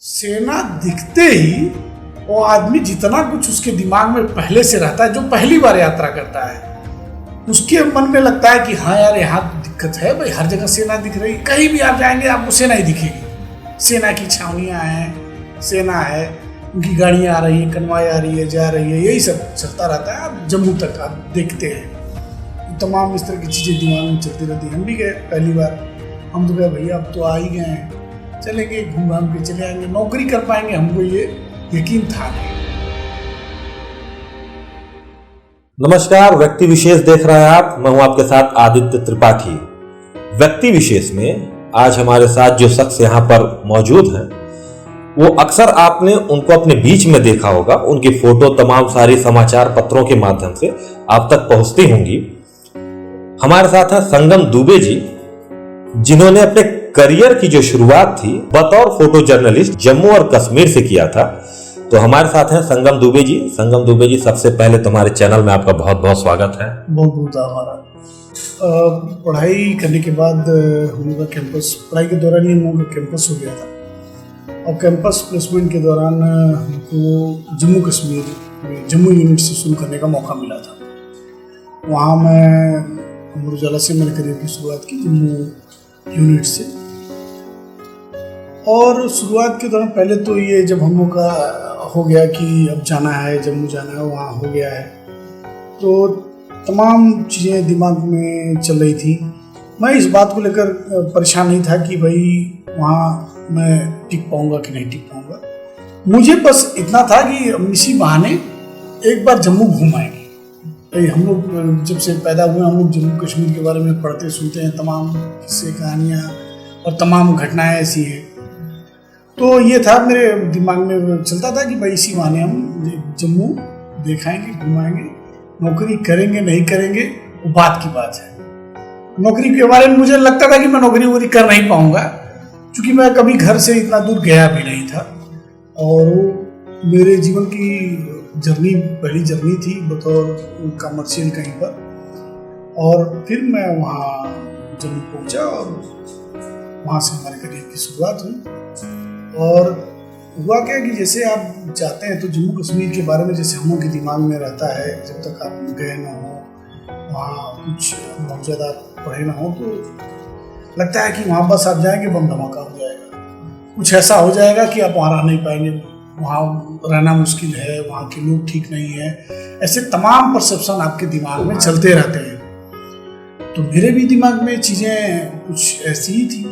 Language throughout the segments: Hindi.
सेना दिखते ही वो आदमी जितना कुछ उसके दिमाग में पहले से रहता है, जो पहली बार यात्रा करता है उसके मन में लगता है कि हाँ यार यहाँ तो दिक्कत है भाई, हर जगह सेना दिख रही, कहीं भी आप जाएंगे आपको सेना ही दिखेगी। सेना की छावनियाँ हैं, सेना है, उनकी गाड़ियाँ आ रही है, कन्वाई आ रही है, जा रही है, यही सब चलता रहता है। आप जम्मू तक आप देखते हैं तमाम इस तरह की चीज़ें दिमाग में चलती रहती हैं। हम भी गए पहली बार, हम तो गए भैया अब तो आ ही गए हैं, चलेंगे घूम घाम के चले आएंगे, नौकरी कर पाएंगे, हमको ये यकीन था नहीं। नमस्कार, व्यक्ति विशेष देख रहे हैं आप। मैं हूं आपके साथ आदित्य त्रिपाठी। व्यक्ति विशेष में आज हमारे साथ जो शख्स यहाँ पर मौजूद हैं वो अक्सर आपने उनको अपने बीच में देखा होगा। उनकी फोटो तमाम सारी समाचार पत्रों के माध्यम से आप तक पहुंचती होंगी। हमारे साथ हैं संगम दुबे जी, जिन्होंने अपने करियर की जो शुरुआत थी बतौर फोटो जर्नलिस्ट जम्मू और कश्मीर से किया था। तो हमारे साथ हैं संगम दुबे जी। संगम दुबे जी, सबसे पहले तुम्हारे चैनल में आपका बहुत बहुत स्वागत है। बहुत बहुत आभार। पढ़ाई करने के बाद हम लोग का कैंपस, पढ़ाई के दौरान ही हम लोगों का कैंपस हो गया था और कैंपस प्लेसमेंट के दौरान हमको जम्मू कश्मीर में जम्मू यूनिट से शुरू करने का मौका मिला था। वहाँ मैं अमर उजाला से मैंने करियर की शुरुआत की, जम्मू यूनिट से। और शुरुआत के दौरान पहले तो ये जब हम लोग का हो गया कि अब जाना है, जम्मू जाना है, वहाँ हो गया है, तो तमाम चीज़ें दिमाग में चल रही थी। मैं इस बात को लेकर परेशान नहीं था कि भाई वहाँ मैं टिक पाऊँगा कि नहीं टिक पाऊँगा। मुझे बस इतना था कि इसी बहाने एक बार जम्मू घूम आएंगे। भाई हम लोग जब से पैदा हुए हम लोग जम्मू कश्मीर के बारे में पढ़ते सुनते हैं, तमाम किस्से कहानियाँ और तमाम घटनाएं ऐसी हैं। तो ये था मेरे दिमाग में चलता था कि भाई इसी बहाने हम जम्मू दिखाएंगे, घुमाएंगे। नौकरी करेंगे नहीं करेंगे वो बात की बात है। नौकरी के बारे में मुझे लगता था कि मैं नौकरी वोकरी कर नहीं पाऊंगा, क्योंकि मैं कभी घर से इतना दूर गया भी नहीं था और मेरे जीवन की जर्नी पहली जर्नी थी बतौर कमर्शियल कहीं पर। और फिर मैं वहाँ जम्मू पहुँचा और वहाँ से हमारे करियर की शुरुआत हुई। और हुआ क्या कि जैसे आप जाते हैं तो जम्मू कश्मीर के बारे में जैसे हम लोग के दिमाग में रहता है, जब तक आप गए ना हो, वहाँ कुछ बहुत ज़्यादा पढ़े ना हो, तो लगता है कि वहाँ बस आप जाएंगे बम धमाका हो जाएगा, कुछ ऐसा हो जाएगा कि आप वहाँ रह नहीं पाएंगे, वहाँ रहना मुश्किल है, वहाँ के लोग ठीक नहीं है। ऐसे तमाम परसेप्शन आपके दिमाग में चलते रहते हैं। तो मेरे भी दिमाग में चीज़ें कुछ ऐसी ही थी।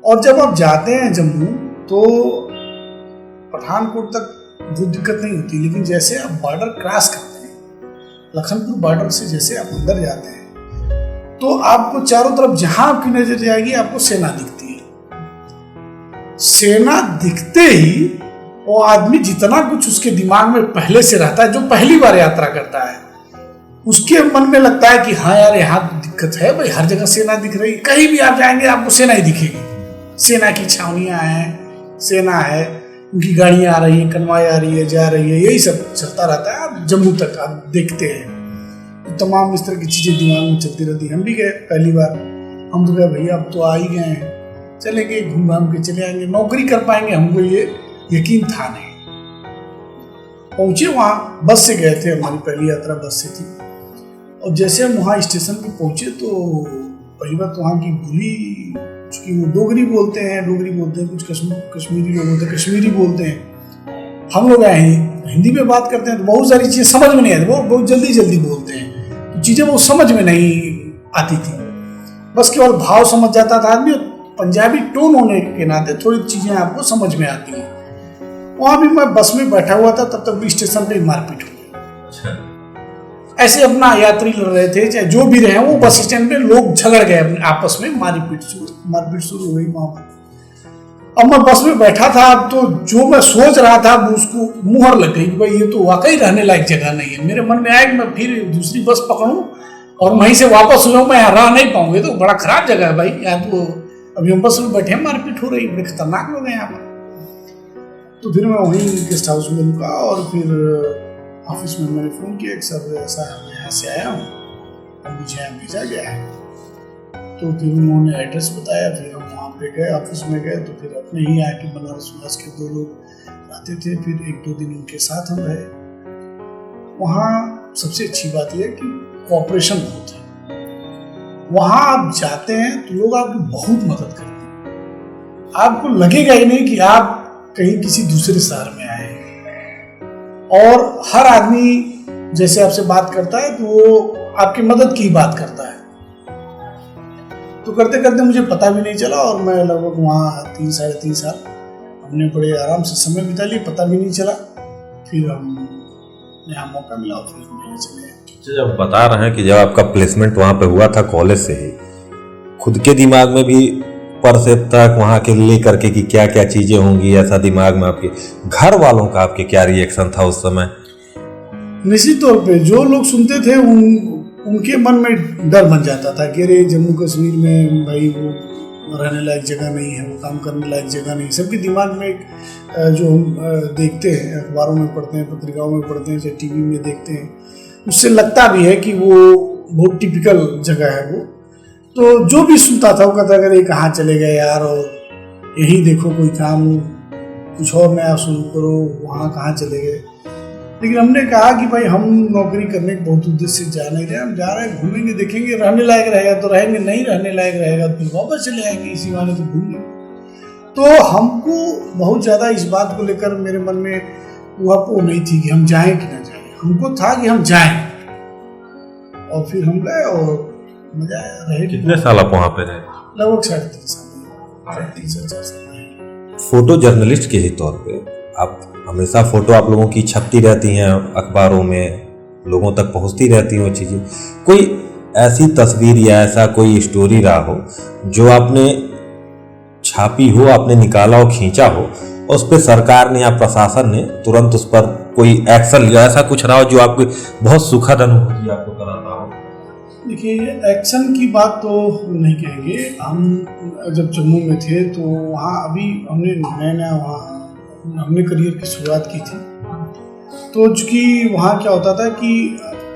और जब आप जाते हैं जम्मू तो पठानकोट तक वो दिक्कत नहीं होती, लेकिन जैसे आप बॉर्डर क्रॉस करते हैं, लखनपुर बॉर्डर से जैसे आप अंदर जाते हैं तो आपको चारों तरफ जहां आपकी नजर जाएगी आपको सेना दिखती है। सेना दिखते ही वो आदमी जितना कुछ उसके दिमाग में पहले से रहता है, जो पहली बार यात्रा करता है, उसके मन में लगता है कि हाँ यार यहाँ तो दिक्कत है भाई, हर जगह सेना दिख रही, कहीं भी आप जाएंगे आपको सेना ही दिखेगी। सेना की छावनियाँ हैं, सेना है, उनकी गाड़ियाँ आ रही है, कन्वाई आ रही है, जा रही है, यही सब चलता रहता है। आप जम्मू तक आप देखते हैं तो तमाम इस तरह की चीज़ें दिमाग में चलती रहती हैं। हम भी गए पहली बार, हम तो गए भैया अब तो आ ही गए हैं, चलेंगे घूम घाम के चले आएंगे, नौकरी कर पाएंगे, हमको ये यकीन था नहीं। पहुँचे वहाँ, बस से गए थे, हमारी पहली यात्रा बस से थी। और जैसे हम वहाँ स्टेशन पर पहुँचे तो पहली बार तो वहाँ की बोली, चूँकि वो डोगरी बोलते हैं, कुछ कश्मीरी लोग होते हैं, कश्मीरी बोलते हैं। हम लोग आए हिंदी में बात करते हैं तो बहुत सारी चीज़ें समझ में नहीं आती, वो बहुत जल्दी बोलते हैं, तो चीज़ें वो समझ में नहीं आती थी। बस केवल भाव समझ जाता था आदमी, पंजाबी टोन होने के नाते थोड़ी चीज़ें आपको समझ में आती हैं। वहाँ भी मैं बस में बैठा हुआ था, तब तक भी स्टेशन पर मारपीट हो गई। ऐसे अपना यात्री लड़ रहे थे, चाहे जो भी रहे, वो बस स्टैंड पे लोग झगड़ गए अपने आपस में, मारपीट शुरू हो गई वहाँ पर। अब मैं बस में बैठा था, अब तो जो मैं सोच रहा था उसको मुहर लग गई, भाई ये तो वाकई रहने लायक जगह नहीं है। मेरे मन में आया कि मैं फिर दूसरी बस पकड़ूं और वहीं से वापस हो जाऊं, मैं यहाँ रह नहीं पाऊंगा, तो बड़ा खराब जगह है भाई, यहाँ तो अभी हम बस में बैठे हैं, मारपीट हो रही, बड़े खतरनाक लोग हैं यहाँ पर। तो फिर मैं वहीं गेस्ट हाउस में रुका और फिर ऑफिस में मैंने फ़ोन किया, एक सर ऐसा यहाँ से आया हूँ और मुझे यहाँ भेजा गया है। तो फिर उन्होंने एड्रेस बताया, फिर हम वहाँ वहाँ पे गए, ऑफिस में गए तो फिर अपने ही आके बनारस के 2 लोग आते थे, फिर 1-2 दिन उनके साथ हम रहे। वहाँ सबसे अच्छी बात यह है कि कोऑपरेशन बहुत है। वहाँ आप जाते हैं तो लोग आपकी बहुत मदद करते हैं, आपको लगेगा ही नहीं कि आप कहीं किसी दूसरे शहर में आए हैं। और हर आदमी जैसे आपसे बात करता है तो वो आपकी मदद की बात करता है। तो करते करते मुझे पता भी नहीं चला और मैं लगभग वहाँ 3-3.5 साल हमने बड़े आराम से समय बिता लिया, पता भी नहीं चला। फिर हम यहाँ मौका मिला और फिर हम यहाँ चले आए। जब बता रहे हैं कि जब आपका प्लेसमेंट वहाँ पे हुआ था कॉलेज से ही, खुद के दिमाग में भी पर से तक वहाँ के ले करके कि क्या क्या चीज़ें होंगी, ऐसा दिमाग में आपके घर वालों का आपके क्या रिएक्शन था उस समय? निश्चित तौर पे जो लोग सुनते थे उनके मन में डर बन जाता था कि अरे जम्मू कश्मीर में भाई वो रहने लायक जगह नहीं है, वो काम करने लायक जगह नहीं। सबके दिमाग में एक जो हम देखते हैं, अखबारों में पढ़ते हैं, पत्रिकाओं में पढ़ते हैं, चाहे टीवी में देखते हैं, उससे लगता भी है कि वो बहुत टिपिकल जगह है वो। तो जो भी सुनता था वो कहता अगर ये कहाँ चले गए यार, और यही देखो कोई काम कुछ और नया शुरू करो, वहाँ कहाँ चले गए। लेकिन हमने कहा कि भाई हम नौकरी करने के बहुत उद्देश्य से जा नहीं रहे, हम जा रहे हैं घूमेंगे, देखेंगे, रहने लायक रहेगा तो रहेंगे, नहीं रहने लायक रहेगा तो फिर वापस चले आएंगे, इसी बहाने तो घूमेंगे। तो हमको बहुत ज़्यादा इस बात को लेकर मेरे मन में वो नहीं थी कि हम जाएं कि ना जाएं, हमको था कि हम जाएं। और फिर हम गए और मजा आया। रहे कितने साल आप वहाँ पे रहे? लगभग 3.5 साल, 3 से 4 साल। फोटो जर्नलिस्ट के ही तौर पे आप हमेशा फोटो आप लोगों की छपती रहती हैं अखबारों में, लोगों तक पहुंचती रहती हैं वो चीज़ें। कोई ऐसी तस्वीर या ऐसा कोई स्टोरी रहा हो जो आपने छापी हो, आपने निकाला हो, खींचा हो, और उस पर सरकार ने या प्रशासन ने तुरंत उस पर कोई एक्शन लिया, ऐसा कुछ रहा हो जो आपको बहुत सुखद अनुभूति आपको कराता हो? देखिए, एक्शन की बात तो नहीं कहेंगे। हम जब जम्मू में थे तो वहाँ अभी हमने नया वहाँ हमने करियर की शुरुआत की थी। तो चूँकि वहाँ क्या होता था कि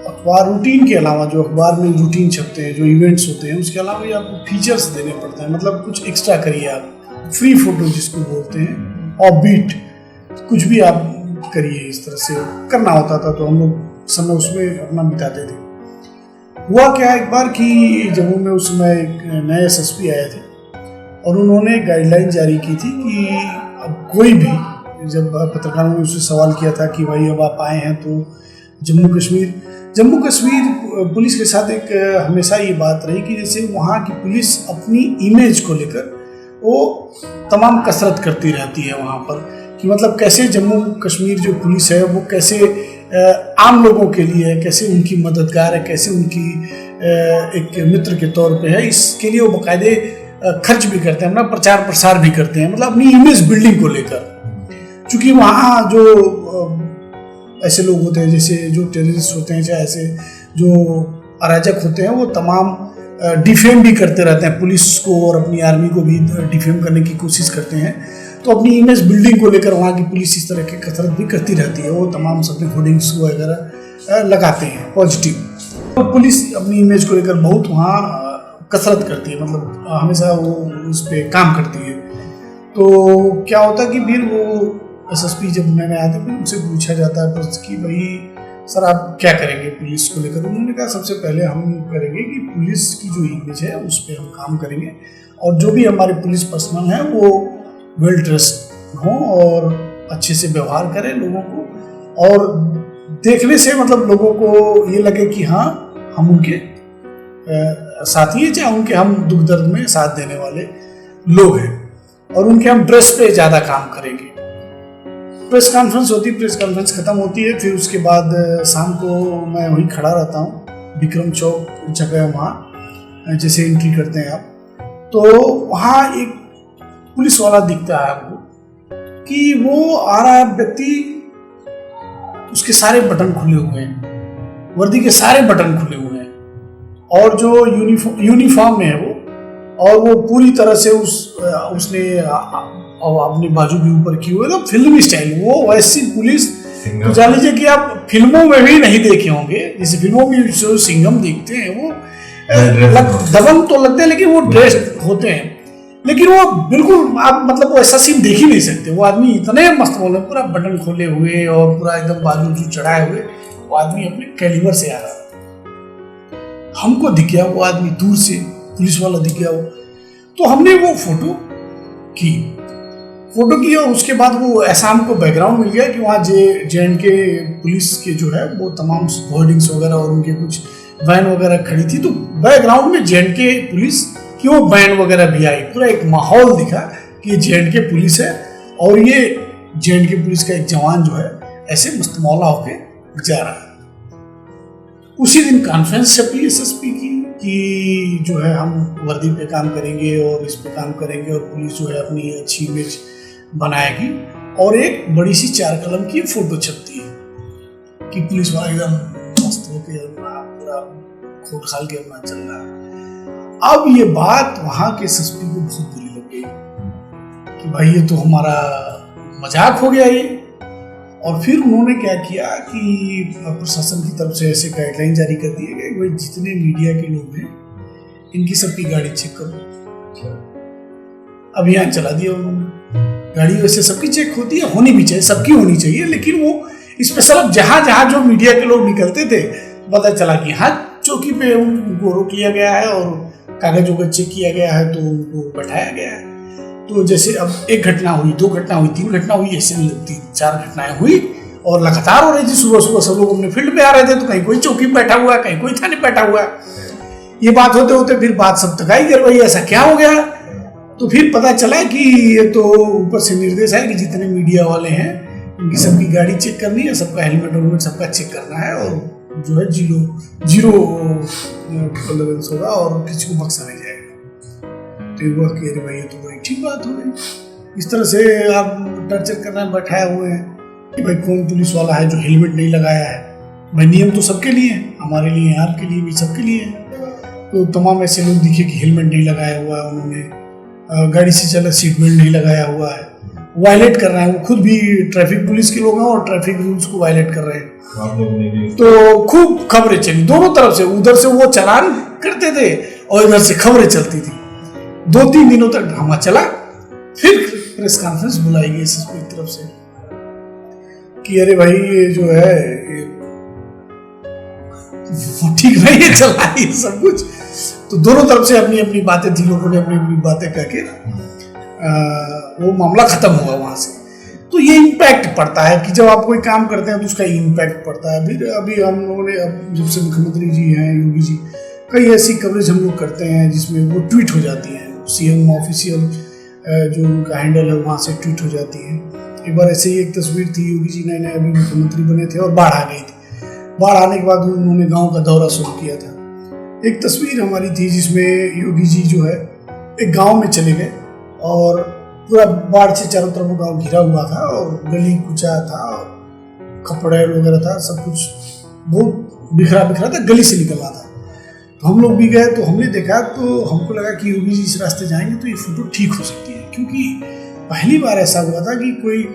अखबार रूटीन के अलावा, जो अखबार में रूटीन छपते हैं, जो इवेंट्स होते हैं, उसके अलावा भी आपको फीचर्स देने पड़ते हैं। मतलब कुछ एक्स्ट्रा करिए आप, फ्री फोटो जिसको बोलते हैं, और बीट कुछ भी आप करिए, इस तरह से करना होता था। तो हम लोग समय उसमें अपना बिताते थे। हुआ क्या एक बार कि जम्मू में उस समय एक नए SSP आए थे और उन्होंने गाइडलाइन जारी की थी कि अब कोई भी, जब पत्रकारों ने उससे सवाल किया था कि भाई अब आप आए हैं तो जम्मू कश्मीर पुलिस के साथ एक हमेशा ये बात रही कि जैसे वहाँ की पुलिस अपनी इमेज को लेकर वो तमाम कसरत करती रहती है वहाँ पर, कि मतलब कैसे जम्मू कश्मीर जो पुलिस है वो कैसे आम लोगों के लिए है, कैसे उनकी मददगार है, कैसे उनकी एक मित्र के तौर पे है। इसके लिए वो बाकायदे खर्च भी करते हैं, अपना प्रचार प्रसार भी करते हैं, मतलब अपनी इमेज बिल्डिंग को लेकर। क्योंकि वहाँ जो ऐसे लोग होते हैं, जैसे जो टेररिस्ट होते हैं, चाहे ऐसे जो अराजक होते हैं, वो तमाम डिफेम भी करते रहते हैं पुलिस को और अपनी आर्मी को भी डिफेम करने की कोशिश करते हैं। तो अपनी इमेज बिल्डिंग को लेकर वहाँ की पुलिस इस तरह की कसरत भी करती रहती है। वो तमाम सब होर्डिंग्स वगैरह लगाते हैं पॉजिटिव। तो पुलिस अपनी इमेज को लेकर बहुत वहाँ कसरत करती है, मतलब हमेशा वो उस पर काम करती है। तो क्या होता कि फिर वो SSP जब मैंने आते फिर उनसे पूछा जाता है प्रश्न कि भाई सर आप क्या करेंगे पुलिस को लेकर। उन्होंने कहा सबसे पहले हम करेंगे कि पुलिस की जो इमेज है उस पर हम काम करेंगे, और जो भी हमारे पुलिस पर्सनल हैं वो वेल ड्रेस्ड हों और अच्छे से व्यवहार करें लोगों को, और देखने से मतलब लोगों को ये लगे कि हाँ हम उनके साथी हैं, चाहे उनके हम दुख दर्द में साथ देने वाले लोग हैं, और उनके हम ड्रेस पे ज़्यादा काम करेंगे। प्रेस कॉन्फ्रेंस होती, प्रेस कॉन्फ्रेंस ख़त्म होती है, फिर उसके बाद शाम को मैं वहीं खड़ा रहता हूँ, विक्रम चौक जगह है वहाँ, जैसे एंट्री करते हैं आप तो वहाँ एक पुलिस वाला दिखता है आपको कि वो आ रहा है व्यक्ति, उसके सारे बटन खुले हुए हैं, वर्दी के सारे बटन खुले हुए हैं, और जो यूनिफॉर्म में है वो, और वो पूरी तरह से उसने अपने बाजू भी ऊपर की हुई, तो फिल्मी स्टाइल, वो वैसी पुलिस तो जान लीजिए कि आप फिल्मों में भी नहीं देखे होंगे। जैसे फिल्मों में जो सिंघम देखते हैं वो दबंग तो लगते हैं, लेकिन वो ड्रेस होते हैं। लेकिन वो बिल्कुल आप मतलब वो ऐसा सीन देख ही नहीं सकते। वो आदमी इतने मस्त बोले, पूरा बटन खोले हुए और पूरा एकदम बाजू जो चढ़ाए हुए, वो आदमी अपने कैलिबर से आ रहा था। हमको दिख गया वो आदमी दूर से, पुलिस वाला दिख गया वो, तो हमने वो फोटो की और उसके बाद वो ऐसा हमको बैकग्राउंड मिल गया कि वहाँ जे.एंड.के पुलिस के जो है वो तमाम होर्डिंग्स वगैरह और उनके कुछ वैन वगैरह खड़ी थी, तो बैकग्राउंड में जे.एंड.के पुलिस की वो वैन वगैरह भी आई। पूरा एक माहौल दिखा कि ये जे.एंड.के पुलिस है और ये जे.एंड.के पुलिस का एक जवान जो है ऐसे मुस्तमौला होके जा रहा है। उसी दिन कॉन्फ्रेंस छपी एसएसपी की कि जो है हम वर्दी पे काम करेंगे और इस पे काम करेंगे और पुलिस जो है अपनी अच्छी इमेज बनाएगी, और एक बड़ी सी 4 कलम की फोटो छपती है कि पुलिस वाला एकदम मस्त होके पूरा खोल खाल के अपना चल रहा है। अब ये बात वहां के एसएसपी को बहुत बुरी लग गई कि भाई ये तो हमारा मजाक हो गया ये। और फिर उन्होंने क्या किया कि प्रशासन की तरफ से ऐसे गाइडलाइन जारी कर दिए गए कि भाई जितने मीडिया के लोग हैं इनकी सबकी गाड़ी चेक करो। अभियान चला दिया उन्होंने। गाड़ी वैसे सबकी चेक होती है, होनी भी चाहिए, सबकी होनी चाहिए, लेकिन वो स्पेशल अब जहां जहां जो मीडिया के लोग निकलते थे पता चला कि हाँ चौकी पे उनको रोक लिया गया है और कागजों का चेक किया गया है, तो उनको बैठाया गया है। तो जैसे अब 1 घटना हुई, 2 घटना हुई, 3 घटना हुई, ऐसे 3-4 घटनाएं हुई और लगातार हो रही थी। सुबह सुबह सब लोग अपने फील्ड पे आ रहे थे, तो कहीं कोई चौकी पे बैठा हुआ है, कहीं कोई थाने बैठा हुआ है। ये बात होते होते फिर बात सब तक आई कि भाई ऐसा क्या हो गया। तो फिर पता चला कि ये तो ऊपर से निर्देश है कि जितने मीडिया वाले हैं उनकी सबकी गाड़ी चेक करनी है, सबका हेलमेट सबका चेक करना है और जो है जीरो टॉलरेंस होगा और किसी को बख्शा नहीं जाएगा। तो ये कह रहे भाई ये तो बड़ी ठीक बात हो गई। इस तरह से आप टर्चर करना बैठाए हुए हैं कि भाई कौन पुलिस वाला है जो हेलमेट नहीं लगाया है। भाई नियम तो सबके लिए है, हमारे लिए, आपके लिए भी, सबके लिए है। तो तमाम ऐसे लोग दिखे कि हेलमेट नहीं लगाया हुआ है, उन्होंने गाड़ी से चला सीट बेल्ट नहीं लगाया हुआ है, वायलेट कर रहे हैं। वो खुद भी ट्रैफिक पुलिस के लोग हैं और ट्रैफिक रूल्स को वायलेट कर रहे हैं। तो खूब खबरें चली दोनों तरफ से, उधर से वो चालान करते थे और इधर से खबरें चलती थी। 2-3 दिनों तक ड्रामा चला। फिर प्रेस कॉन्फ्रेंस बुलाई गई एसएसपी की तरफ से कि अरे भाई ये जो है ठीक नहीं है, चला ये सब कुछ। तो दोनों तरफ से अपनी अपनी बातें थी, लोगों ने अपनी अपनी बातें करके वो मामला खत्म हुआ वहां से। तो ये इम्पैक्ट पड़ता है कि जब आप कोई काम करते हैं तो उसका इम्पैक्ट पड़ता है। फिर अभी हम लोगों ने, जब से मुख्यमंत्री जी हैं, योगी जी, कई ऐसी कवरेज हम लोग करते हैं जिसमें वो ट्वीट हो जाती हैं। सीएम ऑफिशियल जो उनका हैंडल है वहाँ से ट्वीट हो जाती है। एक बार ऐसे ही एक तस्वीर थी, योगी जी नए नए अभी मुख्यमंत्री बने थे और बाढ़ आ गई थी। बाढ़ आने के बाद उन्होंने गाँव का दौरा शुरू किया था। एक तस्वीर हमारी थी जिसमें योगी जी जो है एक गांव में चले गए और पूरा बाढ़ से चारों तरफ गांव घिरा हुआ था और गली कुचा था, कपड़े वगैरह था, सब कुछ बहुत बिखरा बिखरा था, गली से निकल रहा था। तो हम लोग भी गए तो हमने देखा, तो हमको लगा कि योगी जी इस रास्ते जाएंगे तो ये फोटो ठीक हो सकती है, क्योंकि पहली बार ऐसा हुआ था कि कोई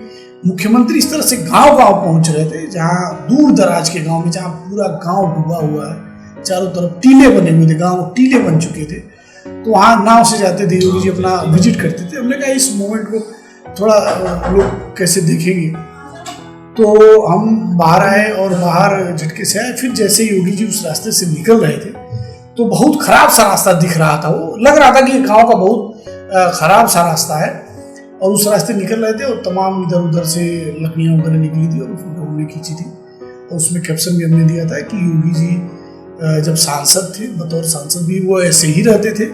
मुख्यमंत्री इस तरह से गांव गांव पहुंच रहे थे, जहां दूर दराज के गांव में, जहां पूरा गांव डूबा हुआ है, चारों तरफ टीले बने हुए थे, गांव टीले बन चुके थे। तो वहाँ नाव से जाते थे, योगी जी अपना विजिट करते थे। हमने कहा इस मोमेंट को थोड़ा लोग कैसे देखेंगे। तो हम बाहर आए और बाहर झटके से आए। फिर जैसे योगी जी उस रास्ते से निकल रहे थे तो बहुत खराब सा रास्ता दिख रहा था, वो लग रहा था कि गाँव का बहुत खराब सा रास्ता है, और उस रास्ते निकल रहे थे और तमाम इधर उधर से लकड़ियाँ वगैरह निकली थी और फोटो हमने खींची थी। और उसमें कैप्शन भी हमने दिया था कि योगी जी जब सांसद थे, बतौर सांसद भी वो ऐसे ही रहते थे,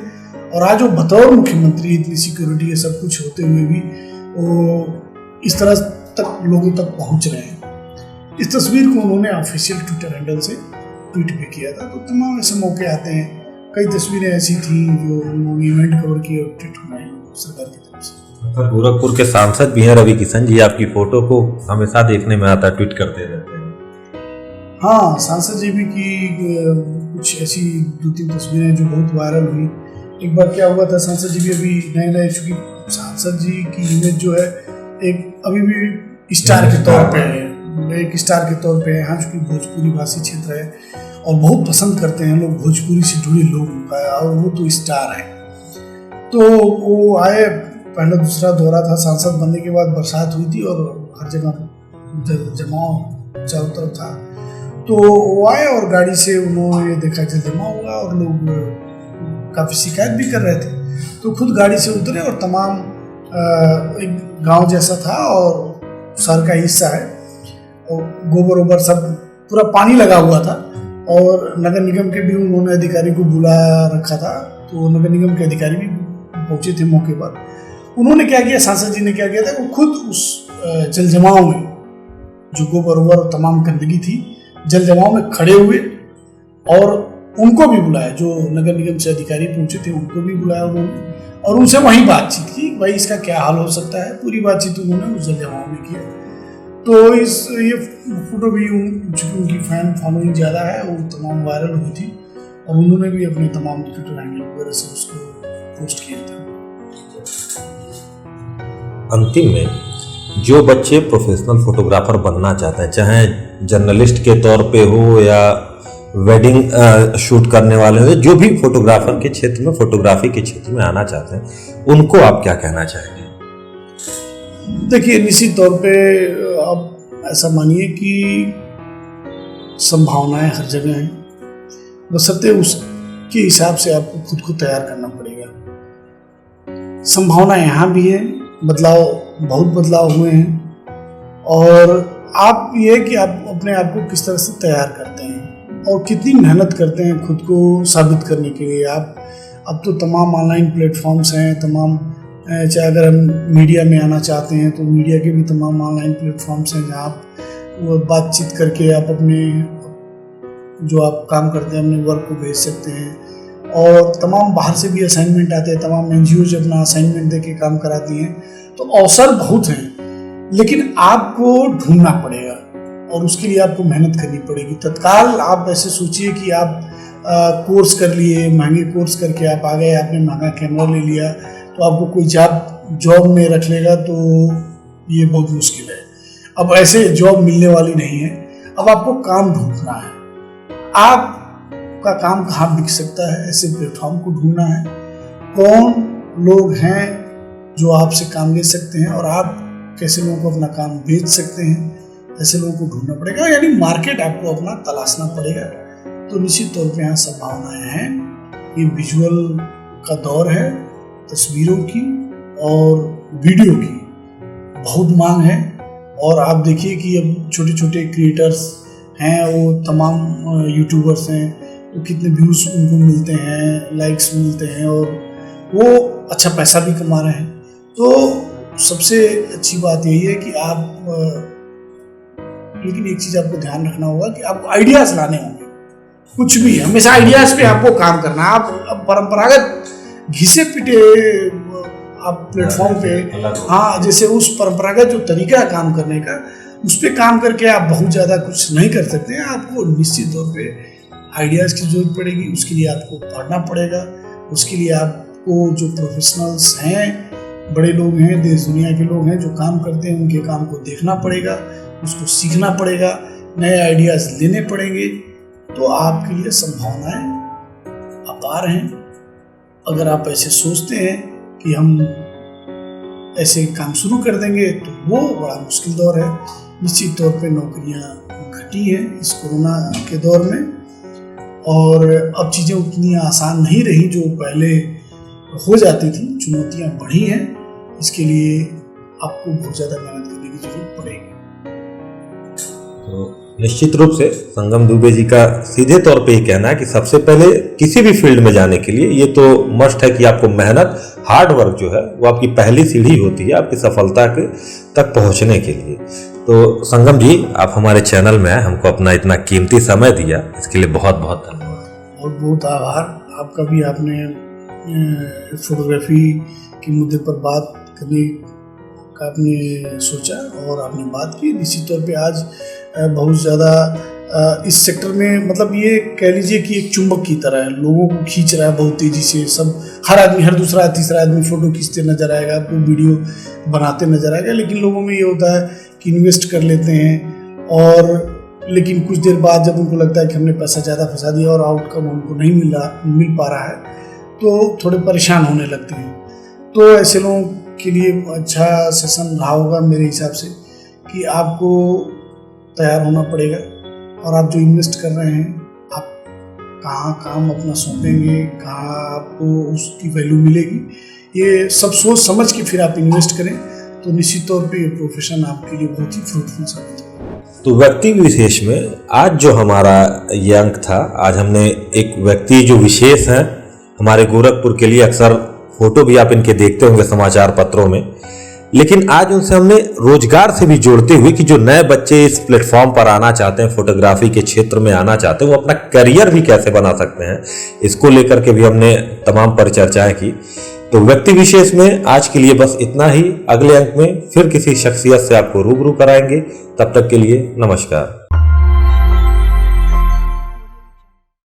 और आज वो बतौर मुख्यमंत्री इतनी सिक्योरिटी ये सब कुछ होते हुए भी वो इस तरह तक लोगों तक पहुंच रहे हैं। इस तस्वीर को उन्होंने ऑफिशियल ट्विटर हैंडल से ट्वीट भी किया था। तो तमाम ऐसे मौके आते हैं। कई तस्वीरें ऐसी थी जो उन्होंने इवेंट कवर किए और ट्वीट हुए हैं सरकार की तरफ से। गोरखपुर के सांसद भी हैं रवि किशन जी, आपकी फोटो को हमेशा देखने में आता, ट्वीट करते रहते हैं। हाँ, सांसद जी भी की कुछ ऐसी 2-3 तस्वीरें जो बहुत वायरल हुई। एक बार क्या हुआ था, सांसद जी भी अभी नए नए, चूंकि सांसद जी की इमेज जो है एक अभी भी स्टार के तौर पे है, एक स्टार के तौर पे है। यहाँ चूंकि भोजपुरी भाषी क्षेत्र है और बहुत पसंद करते हैं लोग भोजपुरी से जुड़े लोग, और वो तो स्टार है। तो वो आए, पहला दूसरा दौरा था, सांसद बनने के बाद बरसात हुई थी और हर जगह जमाव चारों तरफ था। तो वो आए और गाड़ी से उन्होंने देखा जल जमाव हुआ और लोग काफ़ी शिकायत भी कर रहे थे। तो खुद गाड़ी से उतरे और तमाम एक गांव जैसा था और शहर का हिस्सा है और गोबर ओबर सब पूरा पानी लगा हुआ था और नगर निगम के भी उन्होंने अधिकारी को बुला रखा था। तो नगर निगम के अधिकारी भी पहुंचे थे मौके पर। उन्होंने क्या किया, सांसद जी ने क्या किया था, वो खुद उस जल जमाव में जो गोबर ओबर और तमाम गंदगी थी जल जमाव में खड़े हुए और उनको भी बुलाया, जो नगर निगम से अधिकारी पहुंचे थे उनको भी बुलाया उन्होंने और उनसे वहीं बातचीत की, भाई इसका क्या हाल हो सकता है। पूरी बातचीत उन्होंने उस जल जमाव में किया। तो ये फोटो भी चूँकि उनकी फैन फॉलोइंग ज़्यादा है, वो तमाम वायरल हुई थी और उन्होंने भी अपने तमाम ट्विटर हैंडल वगैरह से उसको पोस्ट किया था। अंतिम में जो बच्चे प्रोफेशनल फोटोग्राफर बनना चाहते हैं, चाहे जर्नलिस्ट के तौर पे हो या वेडिंग शूट करने वाले हो, जो भी फोटोग्राफर के क्षेत्र में, फोटोग्राफी के क्षेत्र में आना चाहते हैं, उनको आप क्या कहना चाहेंगे? देखिए, निश्चित तौर पे आप ऐसा मानिए कि संभावनाएं हर जगह हैं, बशर्ते उसके हिसाब से आपको खुद को तैयार करना पड़ेगा। संभावना यहाँ भी है, बहुत बदलाव हुए हैं और आप ये कि आप अपने आप को किस तरह से तैयार करते हैं और कितनी मेहनत करते हैं खुद को साबित करने के लिए। आप अब तो तमाम ऑनलाइन प्लेटफॉर्म्स हैं, तमाम चाहे अगर हम मीडिया में आना चाहते हैं तो मीडिया के भी तमाम ऑनलाइन प्लेटफॉर्म्स हैं जहाँ आप बातचीत करके आप अपने जो आप काम करते हैं अपने वर्क को भेज सकते हैं और तमाम बाहर से भी असाइनमेंट आते हैं, तमाम एनजीओज अपना असाइनमेंट दे के काम कराती हैं। तो अवसर बहुत हैं, लेकिन आपको ढूंढना पड़ेगा और उसके लिए आपको मेहनत करनी पड़ेगी। तत्काल आप ऐसे सोचिए कि आप कोर्स कर लिए, महंगे कोर्स करके आप आ गए, आपने महंगा कैमरा ले लिया तो आपको कोई जॉब में रख लेगा, तो ये बहुत मुश्किल है। अब ऐसे जॉब मिलने वाली नहीं है। अब आपको काम ढूंढना है, आपका काम कहाँ बिक सकता है, ऐसे प्लेटफॉर्म को ढूंढना है। कौन लोग हैं जो आपसे काम ले सकते हैं और आप कैसे लोगों को अपना काम बेच सकते हैं, ऐसे लोगों को ढूंढना पड़ेगा। यानी मार्केट आपको अपना तलाशना पड़ेगा। तो निश्चित तौर पे यहाँ संभावनाएं हैं। ये विजुअल का दौर है, तस्वीरों की और वीडियो की बहुत मांग है और आप देखिए कि अब छोटे छोटे क्रिएटर्स हैं, वो तमाम यूट्यूबर्स हैं, वो कितने व्यूज़ उनको मिलते हैं, लाइक्स मिलते हैं और वो अच्छा पैसा भी कमा रहे हैं। तो सबसे अच्छी बात यही है कि आप लेकिन एक चीज़ आपको ध्यान रखना होगा कि आपको आइडियाज़ लाने होंगे। कुछ भी हमेशा आइडियाज़ पे आपको काम करना है। आप परंपरागत घिसे पिटे आप प्लेटफॉर्म पे, हाँ, जैसे उस परंपरागत जो तरीका है काम करने का, उस पर काम करके आप बहुत ज़्यादा कुछ नहीं कर सकते हैं। आपको निश्चित तौर पे आइडियाज़ की जरूरत पड़ेगी। उसके लिए आपको पढ़ना पड़ेगा, उसके लिए आपको जो प्रोफेशनल्स हैं, बड़े लोग हैं, देश दुनिया के लोग हैं जो काम करते हैं, उनके काम को देखना पड़ेगा, उसको सीखना पड़ेगा, नए आइडियाज़ लेने पड़ेंगे। तो आपके लिए संभावनाएं अपार हैं। अगर आप ऐसे सोचते हैं कि हम ऐसे काम शुरू कर देंगे तो वो बड़ा मुश्किल दौर है। निश्चित तौर पे नौकरियां घटी हैं इस कोरोना के दौर में और अब चीज़ें उतनी आसान नहीं रही जो पहले हो जाती थी। चुनौतियां बढ़ी हैं, इसके लिए आपको बहुत ज़्यादा मेहनत करने की जरूरत पड़ेगी। तो निश्चित रूप से संगम दुबे जी का सीधे तौर पे ये कहना है कि सबसे पहले किसी भी फील्ड में जाने के लिए ये तो मस्ट है कि आपको मेहनत, हार्ड वर्क जो है वो आपकी पहली सीढ़ी होती है आपकी सफलता के तक पहुंचने के लिए। तो संगम जी, आप हमारे चैनल में आए, हमको अपना इतना कीमती समय दिया, इसके लिए बहुत बहुत धन्यवाद। बहुत बहुत आभार आपका भी। आपने फोटोग्राफी के मुद्दे पर बात करने का आपने सोचा और आपने बात की। निश्चित तौर पे आज बहुत ज़्यादा इस सेक्टर में, मतलब ये कह लीजिए कि एक चुंबक की तरह है, लोगों को खींच रहा है बहुत तेज़ी से। सब हर आदमी, हर दूसरा तीसरा आदमी फ़ोटो खींचते नज़र आएगा, आपको वीडियो बनाते नज़र आएगा। लेकिन लोगों में ये होता है कि इन्वेस्ट कर लेते हैं और लेकिन कुछ देर बाद जब उनको लगता है कि हमने पैसा ज़्यादा फंसा दिया और आउटकम उनको नहीं मिल पा रहा है, तो थोड़े परेशान होने लगते हैं। तो ऐसे लोगों के लिए अच्छा सेशन रहा होगा मेरे हिसाब से कि आपको तैयार होना पड़ेगा और आप जो इन्वेस्ट कर रहे हैं आप कहाँ काम अपना सौंपेंगे, कहाँ आपको उसकी वैल्यू मिलेगी, ये सब सोच समझ के फिर आप इन्वेस्ट करें तो निश्चित तौर पे ये प्रोफेशन आपके लिए बहुत ही फ्रूटफुल साबित होगा। तो व्यक्ति विशेष में आज जो हमारा ये अंक था, आज हमने एक व्यक्ति जो विशेष हैं हमारे गोरखपुर के लिए, अक्सर फोटो भी आप इनके देखते होंगे समाचार पत्रों में, लेकिन आज उनसे हमने रोजगार से भी जोड़ते हुए कि जो नए बच्चे इस प्लेटफॉर्म पर आना चाहते हैं, फोटोग्राफी के क्षेत्र में आना चाहते हैं, वो अपना करियर भी कैसे बना सकते हैं, इसको लेकर के भी हमने तमाम परिचर्चाएं की। तो व्यक्ति विशेष में आज के लिए बस इतना ही। अगले अंक में फिर किसी शख्सियत से आपको रूबरू कराएंगे। तब तक के लिए नमस्कार।